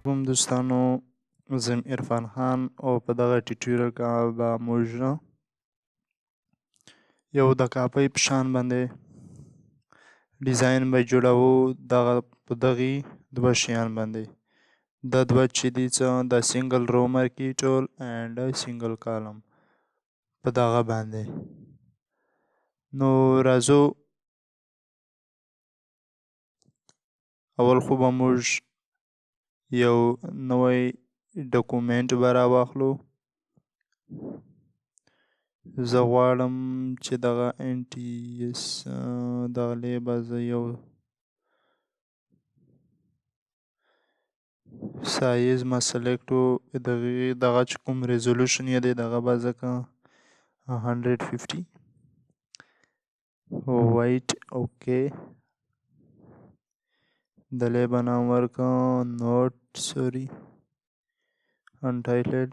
کوم دوستانو، زه یم عرفان خان او په دغه ټیوټوریال کې به موږ یو د کاپۍ په شان باندې ډیزاین به جوړوو په دغې دوه شیان باندې. دا دوه چې دي څه د سینګل رو مارکي ټول اینډ سینګل کالم په دغه باندې. نو راځو اول خو به موږ یو نوی ډاکومنټ به راواخلو. زه غواړم چې دغه NTS دغلې به زه یو سایز ما سلیکټ و دغه چې کوم ریزولوشن یې دی دغه به زه که 150 وایټ اوکې. دلې به نام ورکړه نوټ انټایټلډ.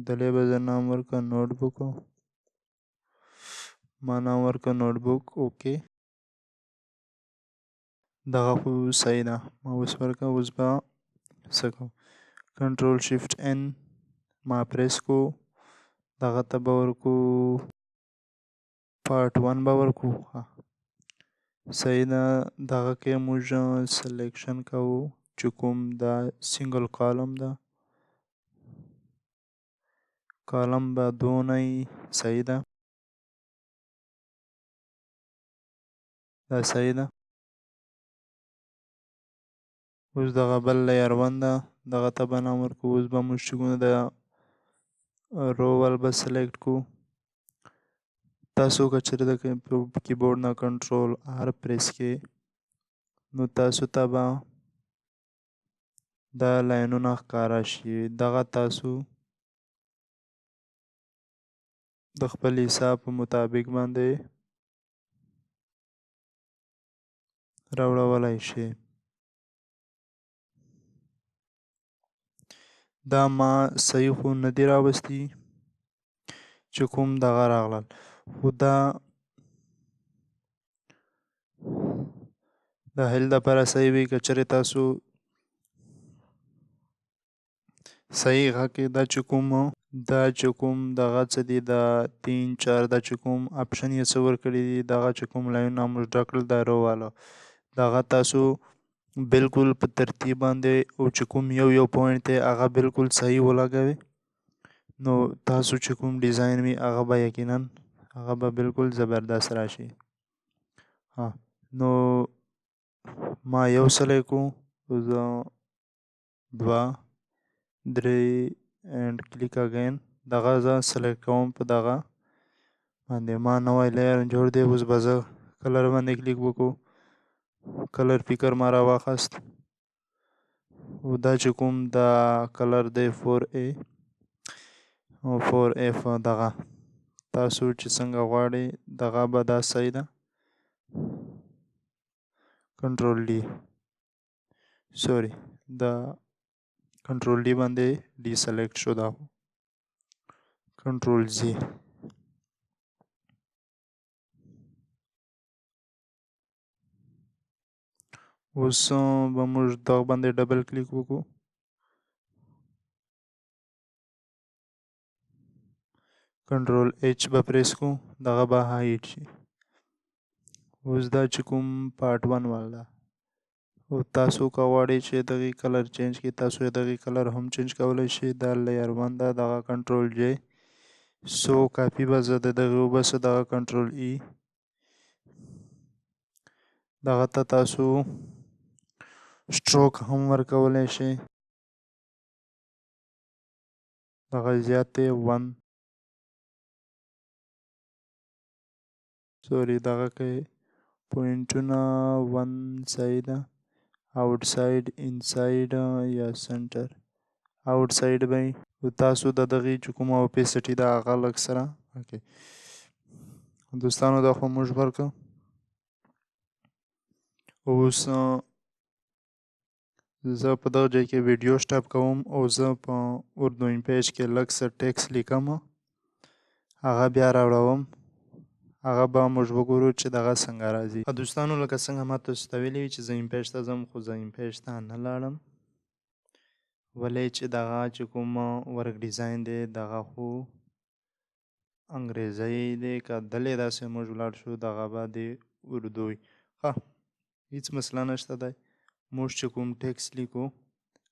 دلې به زه نام ورکړه نوټ بک. ما نام ورکړه نوټ بک اوکې. دغه خو صحیح ده. ما اوس ورکړه. اوس به څه کوم کنټرول شفټ N ما پریس کو. دغه ته به ورکو پارت 1 به ورکو. صحیح ده. دغه کې موږ سلیکشن کوو چې کوم دا سینګل کالم ده. کالم به دونه وي. صحیح ده. دا صحیح ده. اوس دغه بل لیر 1 ده. دغه ته به نام ورکو. اوس به موږ چې کوم د رو ول به سلیکټ کو. تاسو که چېرې د کیبورډ نه کنټرول R پریس کړئ نو تاسو ته به دا لاینونه ښکاره شي. دغه تاسو د خپل حساب په مطابق باندې راوړولی شئ. دا ما صحیح خو نه دي راوستي چې کوم دغه راغلل، خو دا د حل دپاره صحیح وي. که چېرې تاسو صحیح غږ کې دا چې کوم دغه څه دي د 3 4 دا چې کوم اپشن یې څه ورکړي دي دغه چې کوم لاینونه موږ ډک کړل دا رو والا دغه تاسو بالکل په ترتیب باندې او چې کوم یو پوینټ دی هغه بالکل صحیح ولګوئ نو تاسو چې کوم ډیزاین وي هغه به یقینا هغه به بالکل زبردست راشي. نو ما یو سلی کو زه 2 3 اینډ کلیک اگین دغه زه سلیکټ کوم په دغه باندې. ما نوی لیر جوړ دی. اوس به زه کلر باندې کلیک وکړو. کلر پیکر ما راواخیست او دا چې کوم دا کلر دی 4A او 4F دغه تاسو چې څنګه غواړئ دغه به دا صحیح ده. کنټرول D دا کنټرول D باندې ډي سلیکټ شو. دا کنټرول Z اوس به موږ دغه باندې ډبل کلیک وکړو. کنټرول H به پریس کو. دغه به هایټ شي. اوس دا چې کوم پارت 1 والا او تاسو که غواړئ چې دغې کلر چینج کړئ تاسو دغې کلر هم چینج کولی شئ. دا لیر 1 ده. دغه کنټرول J سو کاپي به زه د دغې وباسه دغه کنټرول E دغه ته تاسو سټروک هم ورکولی شئ. دغه زیات دی 1 دغه کې پوینټونه 1 صحیح ده. آوټ ساید انساید یا سنټر آوټ ساید به تاسو د دغې چې کومه اوپیسټي ده هغه لږ سره دوستانو دا خو موږ ورکړه. اوس زه په دغه ځای کې ویډیو سټاپ کوم او زه په اردو پیج کې لږ څه ټیکس لیکم هغه بیا راوړوم. هغه به موږ وګورو چې دغه څنګه راځي. دوستانو لکه څنګه ما تاسو ته ویلي وي چې زه پیج ته ځم خو زه پیج ته نه لاړم ولې چې دغه چې کوم ورک ډیزاین دی دغه خو انګریزی دی، که دلې داسې موږ ولاړ شو دغه به د اردو وي. ښه هېڅ مسله نشته دی. موږ چې کوم ټکس لیکو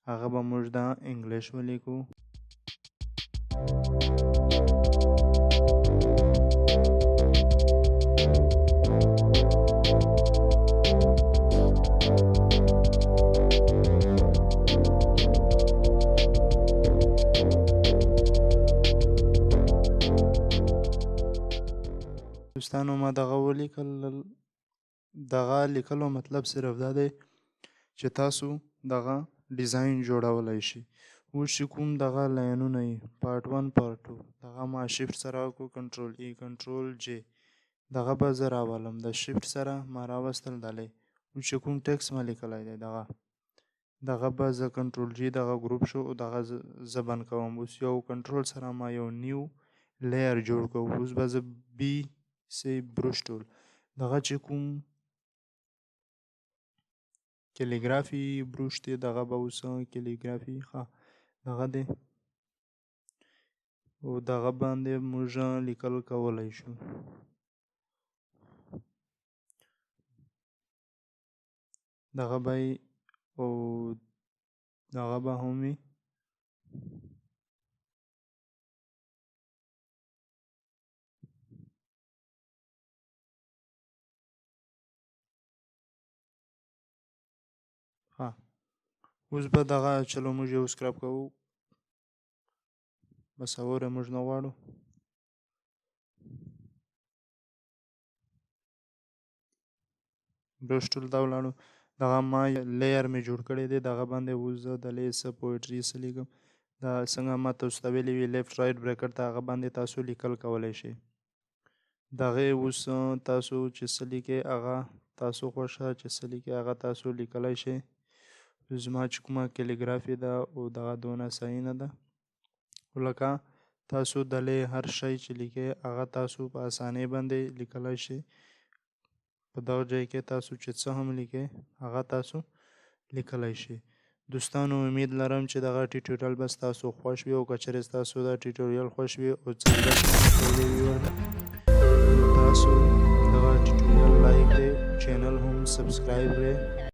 هغه به موږ د انګلیش ولیکو. دوستانو ما دغه ولیکل. دغه لیکلو مطلب صرف دا دی چې تاسو دغه ډیزاین جوړولی شي. اوس چې کوم دغه لاینونه یې پارټ 1 پارټ 2 دغه ما شفټ سره وکړو کنټرول ای کنټرول جې دغه به زه راولم د شفټ سره ما راوستل دلې. اوس چې کوم ټکس ما لیکلی دی دغه به زه کنټرول جې دغه ګروپ شو او دغه زه بند کوم. اوس یو کنټرول سره ما یو نیو لیر جوړ کړو. اوس به زه بي سی بروش ټول دغه چې کوم کلیګرافي بروش دی دغه به اوس کلیګرافي ښه دغه دی او دغه باندې موږ لیکل کولی شو. دغه به او دغه به هم وي. اوس به دغه چلو موږ یو سکراب کوو. بس اوره موږ نه غواړو. بروش ټول ته ولاړو. دغه ما لیر مې جوړ کړی دی دغه باندې اوس زه دلې څه پویټري څه لیکم. دا څنګه ما تاسو ته ویلي وي لیفټ رایټ بریکټ ته هغه باندې تاسو لیکل کولی شئ. دغې اوس تاسو چې څه لیکئ هغه تاسو خوښه چې څه لیکئ هغه تاسو لیکلی شئ. زما چې کومه کلیګرافي ده او دغه دونه صحیح نه ده. لکه تاسو دلې هر شی چې لیکئ هغه تاسو په اسانۍ باندې لیکلی شئ. په دغه ځای کې تاسو چې څه هم لیکئ هغه تاسو لیکلی شئ. دوستانو امید لرم چې دغه ټیوټوریال به ستاسو خوښ وي او که چېرې ستاسو دا ټیوټوریال خوښ وي او څه زده کړئ وي ورته تاسو دغه ټیوټوریال لایک کړئ، چینل هم سبسکرایب کړئ.